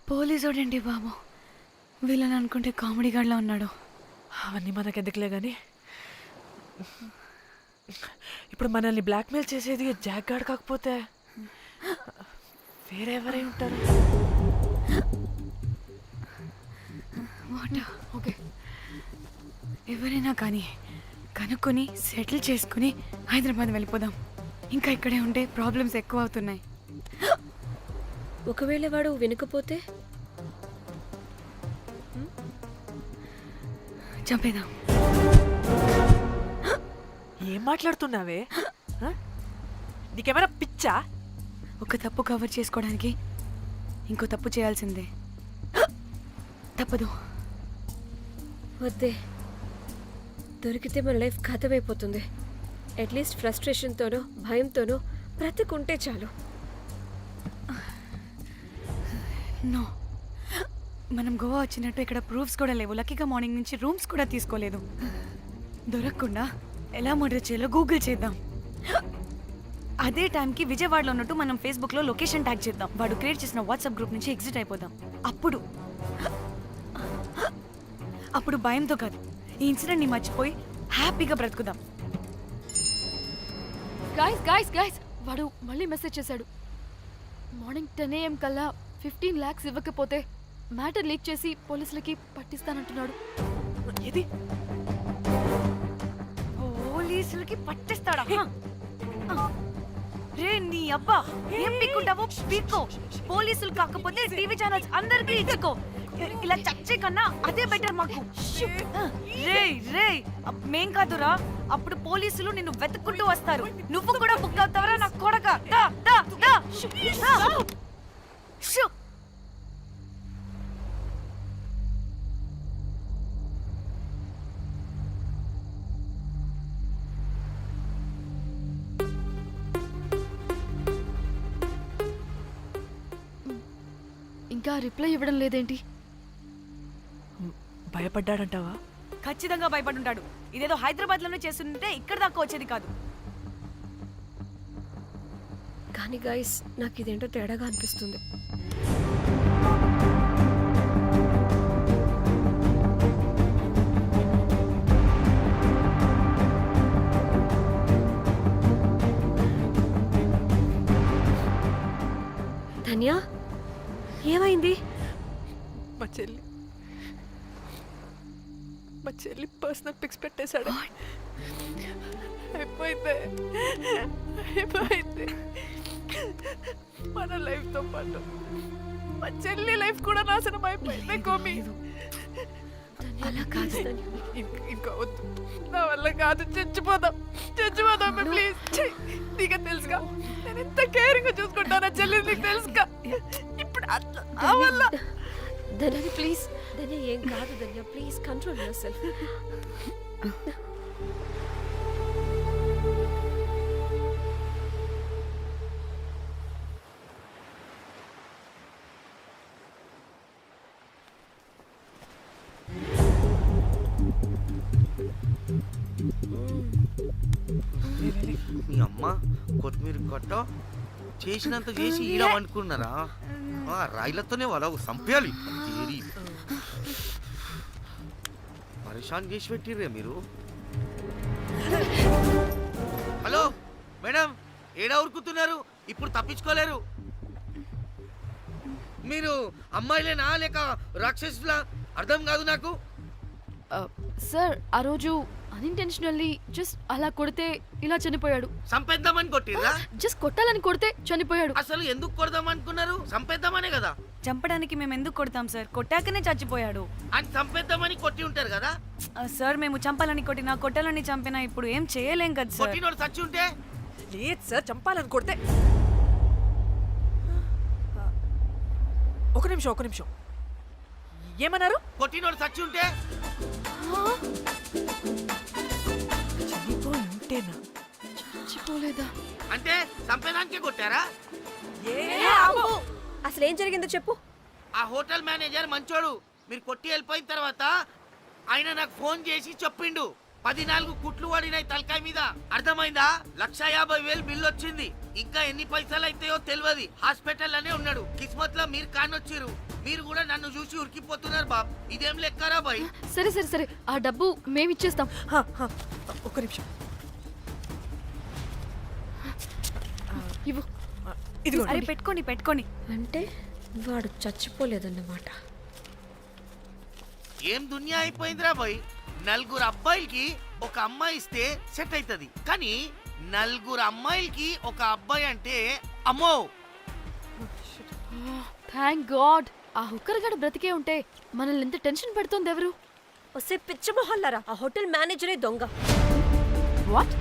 పోలీసోడండి బాబు, వీళ్ళని అనుకుంటే కామెడీ గాడ్లా ఉన్నాడు. అవన్నీ మనకెందుకులే కానీ ఇప్పుడు మనల్ని బ్లాక్మెయిల్ చేసేది జాక్ గార్డ్ కాకపోతే వేరెవరై ఉంటారు? ఓకే, ఎవరైనా కానీ కనుక్కొని సెటిల్ చేసుకుని హైదరాబాద్ వెళ్ళిపోదాం. ఇంకా ఇక్కడే ఉంటే ప్రాబ్లమ్స్ ఎక్కువ అవుతున్నాయి. ఒకవేళ వాడు వినకపోతే చంపేదాం. ఏం మాట్లాడుతున్నావే? నీకేమైనా పిచ్చా? ఒక తప్పు కవర్ చేసుకోవడానికి ఇంకో తప్పు చేయాల్సిందే. తప్పదు. వద్దే, దొరికితే మన లైఫ్ ఖతమైపోతుంది. అట్లీస్ట్ ఫ్రస్ట్రేషన్తోనో భయంతోనో బ్రతుకుంటే చాలు. నో, మనం గోవా వచ్చినట్టు ఇక్కడ ప్రూఫ్స్ కూడా లేవు. లక్కీగా మార్నింగ్ నుంచి రూమ్స్ కూడా తీసుకోలేదు. దొరకకుండా ఎలా మర్డర్ చేయాలో గూగుల్ చేద్దాం. అదే టైంకి విజయవాడలో ఉన్నట్టు మనం ఫేస్బుక్లో లొకేషన్ ట్యాగ్ చేద్దాం. వాడు క్రియేట్ చేసిన వాట్సాప్ గ్రూప్ నుంచి ఎగ్జిట్ అయిపోదాం. అప్పుడు భయంతో కాదు, ఈ ఇన్సిడెంట్ని మర్చిపోయి హ్యాపీగా బ్రతుకుదాం. గైస్ వాడు మళ్ళీ మెసేజ్ చేశాడు. మార్నింగ్ 10 AM కల్లా 15 lakhs ఇవ్వకపోతే మ్యాటర్ లీక్ చేసి పోలీసులకి పట్టిస్తానంటున్నాడు. ఇది పోలీసులకి పట్టిస్తాడా? రే నీ అబ్బా, ఏం పీక్కుంటావో పీక్కో. పోలీసులు కాకపోతే టీవీ ఛానల్స్ అందరికీ ఇచ్చుకో. ఇలా చచ్చే కన్నా అదే బెటర్ మాకు. రే మేం కాదురా, అప్పుడు పోలీసులు నిన్ను వెతుక్కుంటూ వస్తారు. నువ్వు కూడా బుక్ అవుతావరా నా కొడక. ఇంకా రిప్లై ఇవ్వడం లేదేంటి? భయపడ్డాడంటావా? ఖచ్చితంగా భయపడుంటాడు. ఇదేదో హైదరాబాద్ లోనే చేస్తుంటే ఇక్కడ దాకా వచ్చేది కాదు. కానీ గైస్, నాకు ఇదేంటో తేడాగా అనిపిస్తుంది. ధన్యా, ఏమైంది? మా చెల్లి పర్సనల్ పిక్స్ పెట్టేశాడు. అయిపోయింది మన లైఫ్ తో పాటు మా చెల్లి లైఫ్ కూడా నాశనం అయిపోయింది. కోమి, అలా కాదు. ఇంకా వద్దు, నా వల్ల కాదు. చచ్చిపోదాం ప్లీజ్. నీకు తెలుసుగా నేను ఎంత కేరింగ్ చూసుకుంటానా చెల్లి, నీకు తెలుసుగా. ఇప్పుడు ధన్య ప్లీజ్, ధన్య ఏం కాదు. ధన్య ప్లీజ్ కంట్రోల్ యువర్ సెల్ఫ్. మీ అమ్మ కొత్తిమీర కొట్ట చేసినంత చేసి ఈడ అనుకున్నారా? రాయిలతోనే వాళ్ళ సంపేయాలి. పరేషాన్ చేసి పెట్టిర్రే మీరు. హలో మేడం, ఏడా ఉరుకుతున్నారు? ఇప్పుడు తప్పించుకోలేరు. మీరు అమ్మాయిలేనా లేక రాక్షసులా? అర్థం కాదు నాకు. సార్, ఆ రోజు అన్ఇంటెన్షనల్లీ జస్ట్ అలా కొడితే ఇలా చనిపోయాడు. సంపేద్దామని కొట్టిర్రా? జస్ట్ కొట్టాలని కొడితే చనిపోయాడు. అసలు ఎందుకు కొడదాం అనుకున్నారు? సంపేద్దామనే కదా. చంపడానికి మేము ఎందుకు కొడతాం సార్? కొట్టాకనే చచ్చిపోయాడు. అని సంపేద్దామని కొట్టి ఉంటారు కదా సార్. మేము చంపాలని కొట్టినా కొట్టాలని చంపినా ఇప్పుడు ఏం చేయలేం కదా సార్. కొట్టినోడు చచ్చి ఉంటే? లేదు సార్, చంపాలని కొడితే. ఒక నిమిషం ఏమన్నారు? కొట్టినోడు చచ్చి ఉంటే? చచ్చిపోలేదా అంటే సంపేదానికే కొట్టారా? అసలు ఏం జరిగిందో చెప్పు. ఆ హోటల్ మేనేజర్ మంచోడు. మీరు కొట్టి వెళ్ళిపోయిన తర్వాత ఆయన నాకు ఫోన్ చేసి చెప్పిండు 14 కుట్లు పడినాయి తలకాయ మీద. అర్థమైందా? 1,50,000 బిల్లు వచ్చింది. ఇంకా ఎన్ని పైసలు అయితాయో తెలియదు. హాస్పిటల్ అనే ఉన్నాడు. కిస్మత్ లో మీరు కానొచ్చిరు. మీరు కూడా నన్ను చూసి ఉరికిపోతున్నారు బాబ్. ఇదేం లెక్కరా బాయ్? సరే సరే సరే, ఆ డబ్బు మేమిచ్చేస్తాం. ఒక్క నిమిషం. ఇవ్వు. ఇదిగో అరే పెట్టుకోండి పెట్టుకోండి. అంటే వాడు చచ్చిపోలేదన్నమాట. ఏం దునియా అయిపోయిందిరా బాయ్. 4 అబ్బాయిలకి ఒక అమ్మాయి ఇస్తే సెట్ అవుతుంది, కానీ 4 అమ్మాయిలకి ఒక అబ్బాయి అంటే అమ్మో. థ్యాంక్ గాడ్, ఆ హుక్కర్ గడ బ్రతికే ఉంటే మనల్ని ఎంత టెన్షన్ పెడుతుంది ఎవరు? వస్తే పిచ్చ మొహల్లారా, ఆ హోటల్ మేనేజరే దొంగ. వాట్?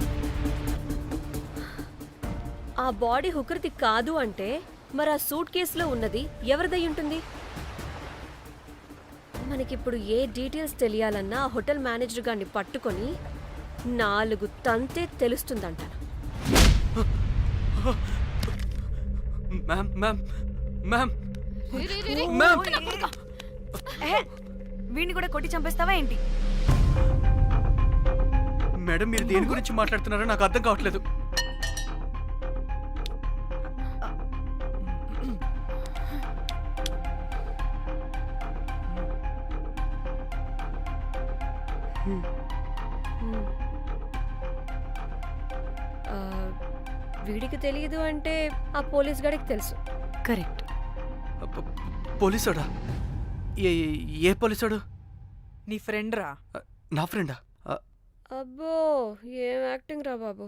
ఆ బాడీ హుకర్ది కాదు అంటే మరి ఆ సూట్ కేసులో ఉన్నది ఎవరిదై ఉంటుంది? మనకిప్పుడు ఏ డీటెయిల్స్ తెలియాలన్నా ఆ హోటల్ మేనేజర్ గారిని పట్టుకొని 4 తంతే తెలుస్తుందంట. మ్యామ్ మ్యామ్ మ్యామ్ రే, రే, రే, రే. మ్యామ్. ఓయ్, నా కొడుకా. వీడిని కూడా కొట్టి చంపేస్తావా ఏంటి? మేడం మీరు దేని గురించి మాట్లాడుతున్నారో నాకు అర్థం కావట్లేదు. ఆ, వీడికి తెలియదు అంటే ఆ పోలీస్ గాడికి తెలుసు. కరెక్ట్. పోలీసోడా? ఏ ఏ పోలీసోడు? నీ ఫ్రెండ్ రా. నా ఫ్రెండా? అబ్బో, ఏం యాక్టింగ్ రా బాబు.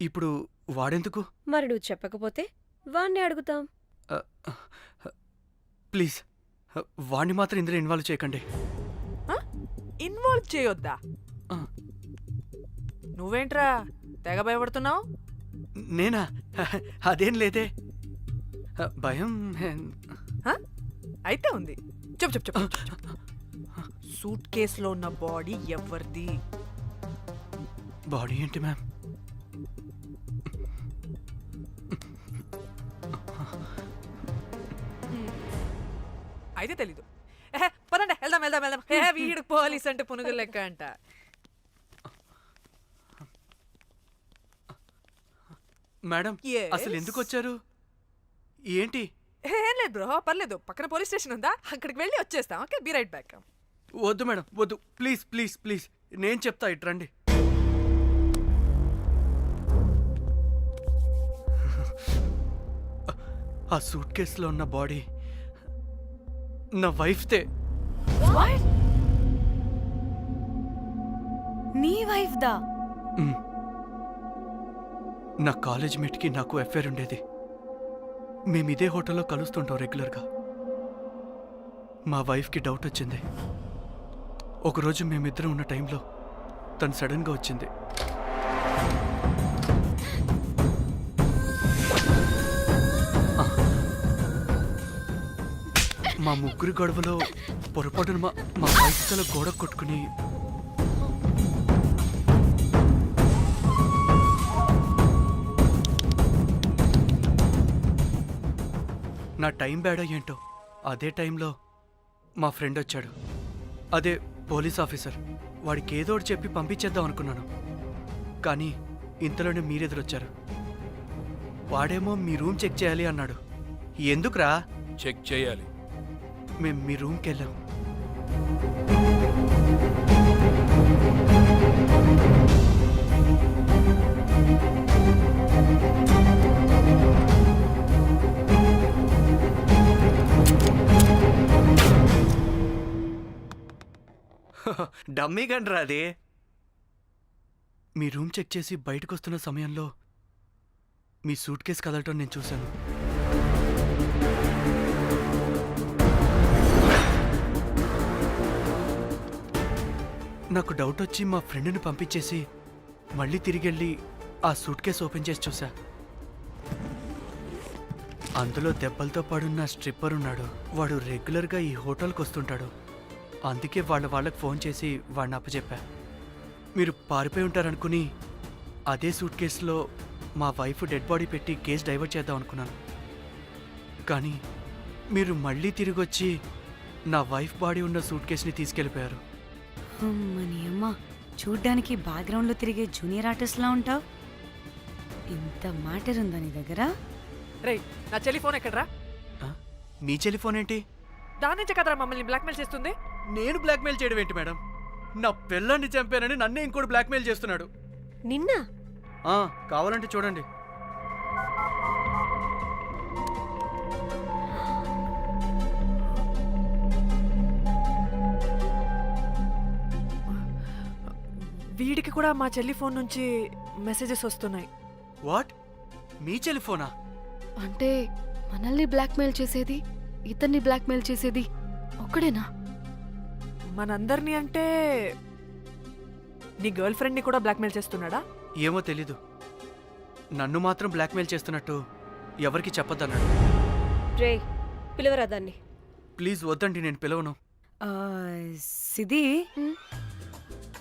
ఇప్పుడు వాడెందుకు? మరి నువ్వు చెప్పకపోతే వాణ్ణి అడుగుతాం. ప్లీజ్ వాడిని మాత్రం ఇందులో ఇన్వాల్వ్ చేయకండి. ఇన్వాల్వ్ చేయొద్దా? ఆ. నువ్వేంట్రా తెగ భయపడుతున్నావు? నేనా? అదేం లేదే. భయం అయితే ఉంది. చెప్పు చెప్పు చెప్పు. సూట్ కేసులో ఉన్న బాడీ ఎవరిది? బాడీ ఏంటి మ్యామ్? అయితే తెలీదు. పదండి వెళ్దాం వెళ్దాం వెళ్దాం. వీడు పోలీస్ అంటే పునుగులు లెక్క అంట. Madam Yes. అసలు ఎందుకు వచ్చారు? ఏంటి? ఏం లేదు బ్రో, పర్లేదు. పక్కన పోలీస్ స్టేషన్ ఉందా, అక్కడికి వెళ్ళి వచ్చేస్తాం. Okay, be right back. వద్దు మేడం వద్దు, ప్లీజ్ ప్లీజ్ ప్లీజ్, నేను చెప్తా ఇట్రండి. ఆ సూట్ కేసులో ఉన్న బాడీ నా వైఫ్దే. నీ వైఫ్ దా? మ్. నా కాలేజ్ మేట్కి నాకు అఫేర్ ఉండేది. మేము ఇదే హోటల్లో కలుస్తుంటాం రెగ్యులర్గా. మా వైఫ్కి డౌట్ వచ్చింది. ఒకరోజు మేమిద్దరం ఉన్న టైంలో తను సడన్గా వచ్చింది. మా ముగ్గురి గొడవలో పొరపాటున మా వైఫ్ తల గోడ కొట్టుకుని నా టైం బ్యాడ్ ఏంటో అదే టైంలో మా ఫ్రెండ్ వచ్చాడు. అదే పోలీస్ ఆఫీసర్. వాడికి ఏదో ఒకటి చెప్పి పంపించేద్దాం అనుకున్నాను, కానీ ఇంతలోనే మీరెదురొచ్చారు. వాడేమో మీ రూమ్ చెక్ చేయాలి అన్నాడు. ఎందుకురా? చెక్ చేయాలి. మేము మీ రూమ్కి వెళ్ళాం. డమ్మీ గండ్రా అది. మీ రూమ్ చెక్ చేసి బయటకు వస్తున్న సమయంలో మీ సూట్ కేసు కదలటం నేను చూశాను. నాకు డౌట్ వచ్చి మా ఫ్రెండ్ని పంపించేసి మళ్ళీ తిరిగెళ్ళి ఆ సూట్ కేసు ఓపెన్ చేసి చూసా. అందులో దెబ్బలతో పడున్న స్ట్రిప్పర్ ఉన్నాడు. వాడు రెగ్యులర్గా ఈ హోటల్కి వస్తుంటాడు. అందుకే వాళ్ళకి ఫోన్ చేసి వాడిని అప్పచెప్పా. మీరు పారిపోయి ఉంటారనుకుని అదే సూట్ కేసులో మా వైఫ్ డెడ్ బాడీ పెట్టి కేసు డైవర్ట్ చేద్దాం అనుకున్నాను. కానీ మీరు మళ్ళీ తిరిగి వచ్చి నా వైఫ్ బాడీ ఉన్న సూట్ కేసుని తీసుకెళ్ళిపోయారు. అమ్మని అమ్మ, చూడ్డానికి బ్యాక్గ్రౌండ్లో తిరిగే జూనియర్ ఆర్టిస్ట్లా ఉంటావు. ఇంత మ్యాటర్ ఉందా నీ దగ్గర? రేయ్, నా చెల్లి ఫోన్ ఎక్కడరా? ఆ? మీ టెలిఫోన్ ఏంటి? దాని నుంచే కదరా మమ్మల్ని బ్లాక్మెయిల్ చేస్తుంది. నేను బ్లాక్మెయిల్ చేయడం ఏంటి మేడం? నా పిల్లాన్ని చంపానని నన్నే ఇంకోటి బ్లాక్మెయిల్ చేస్తున్నాడు. నిన్న కావాలంటే చూడండి. వీడికి కూడా మా చెల్లి ఫోన్ నుంచి మెసేజెస్ వస్తున్నాయి. వాట్? మీ టెలిఫోనా? అంటే మనల్ని బ్లాక్మెయిల్ చేసేది, ఇతన్ని బ్లాక్మెయిల్ చేసేది ఒక్కడేనా? మనందరినీ అంటే నీ గర్ల్ ఫ్రెండ్ ని కూడా బ్లాక్మెయిల్ చేస్తున్నాడా? ఏమో తెలీదు. నన్ను మాత్రం బ్లాక్మెయిల్ చేస్తున్నట్టు ఎవరికి చెప్పొద్దన్నాడు. రే పిలవరా దాన్ని. ప్లీజ్ వద్దండి, నేను పిలవను. ఆ, సిది,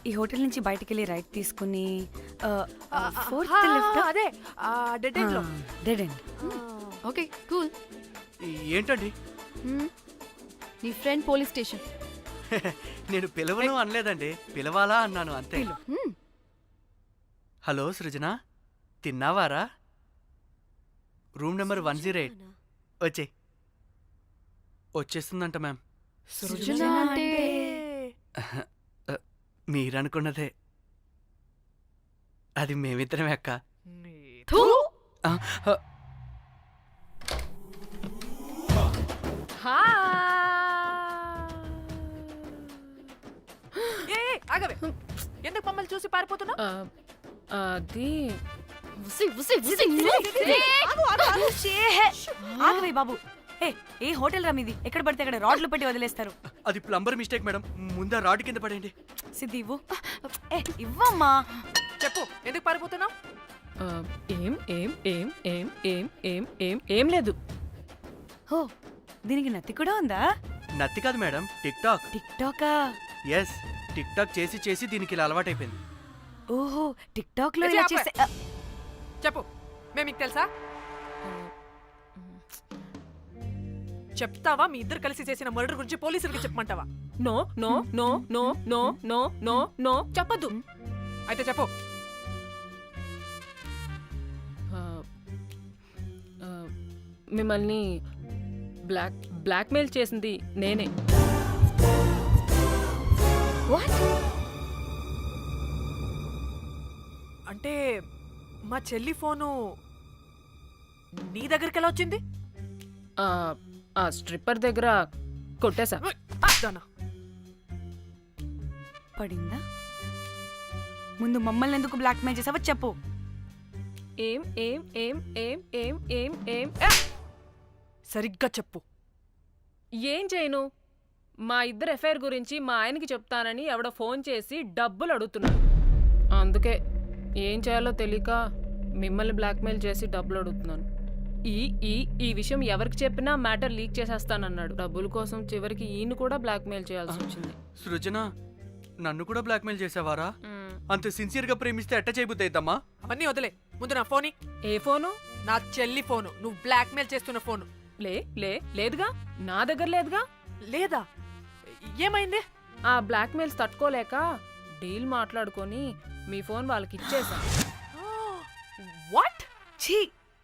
ఈ హోటల్ నుంచి బయటికి వెళ్ళి రైట్ తీసుకుని ఫోర్త్ లెఫ్ట్. అదే డెడ్ ఎండ్ లో. Dead end. Okay cool. ఏంటండి? నీ ఫ్రెండ్ పోలీస్ స్టేషన్. నేను పిలవను అనలేదండి, పిలవాలా అన్నాను అంతే. హ్మ్. హలో సృజన, తిన్నావారా? Room number 108. వచ్చేస్తుందంట మ్యామ్. సృజన అంటే మీరనుకున్నదే. అది మేమిద్దరమే అక్క. థూ! ఆ, ఆ, ఆగవే, ఎందుకు మమ్మల్ని చూసి పారిపోతున్నా? అది ఉసి, ఉసి, ఉసి. ఆగవే బాబు. ఏ హోటల్ రా మీది? ఎక్కడ పడితే అక్కడ రాడ్లు పెట్టి వదిలేస్తారు. అది ప్లంబర్ మిస్టేక్ మేడం. ముందా రాడ్ కింద పడేయండి. సిద్ధి ఇవ్వు. ఇవ్వమ్మా. చెప్పు, ఎందుకు పారిపోతున్నావు? ఆ, ఏం ఏం ఏం ఏం ఏం ఏం ఏం ఏం లేదు. హో, దీనికి నత్తి కూడా ఉందా? నత్తి కాదు మేడం, టిక్ టాక్. టిక్ టాకా? ఎస్, టిక్ టాక్ చేసి చేసి దీనికి ఇలా అలవాటైపోయింది. ఓహో, టిక్ టాక్ లో ఇది ఇలా ఆపే. చేసే చెప్పు, మేము మీకు తెలుసా? చెప్తావా? మీ ఇద్దరు కలిసి చేసిన మర్డర్ గురించి పోలీసులకి చెప్పమంటావా? No no no no no no no no చెప్పద్దు. అయితే చెప్పు. ఆ, ఆ, మిమ్మల్ని బ్లాక్మెయిల్ చేసింది నేనే. అంటే మా చెల్లి ఫోను నీ దగ్గరికి ఎలా వచ్చింది? ఆ స్ట్రిప్పర్ దగ్గర కొట్టేశా. దానా, పడిందా? ముందు మమ్మల్ని ఎందుకు బ్లాక్మెయిల్ చేసావో చెప్పు. ఏం ఏం ఏం ఏం ఏం ఏం ఏం సరిగ్గా చెప్పు. ఏం చేయను? మా ఇద్దరు ఎఫ్ఐఆర్ గురించి మా ఆయనకి చెప్తానని ఎవడో ఫోన్ చేసి డబ్బులు అడుగుతున్నాడు. అందుకే ఏం చేయాలో తెలియక మిమ్మల్ని బ్లాక్మెయిల్ చేసి డబ్బులు అడుగుతున్నాను. ఈ ఈ ఈ విషయం ఎవరికి చెప్పినా మ్యాటర్ లీక్ చేసేస్తానన్నాడు. డబ్బుల కోసం చివరికి ఈయన కూడా బ్లాక్మెయిల్ చేయాల్సి వచ్చింది. సృజన, నన్ను కూడా బ్లాక్మెయిల్ చేసావారా? అంత సిన్సియర్గా ప్రేమిస్తే ఎట్ట చేయబుద్ది అయిద్దమ్మా? అవన్నీ వదిలే, ముందు నా ఫోని. ఏ ఫోను? నా చెల్లి ఫోను, నువ్వు బ్లాక్మెయిల్ చేస్తున్న ఫోను. లేదుగా, నా దగ్గర లేదుగా. లేదా? ఏమైంది? ఆ బ్లాక్మెయిల్స్ తట్టుకోలేక డీల్ మాట్లాడుకొని మీ ఫోన్ వాళ్ళకి ఇచ్చేసా. వాట్? ఛీ,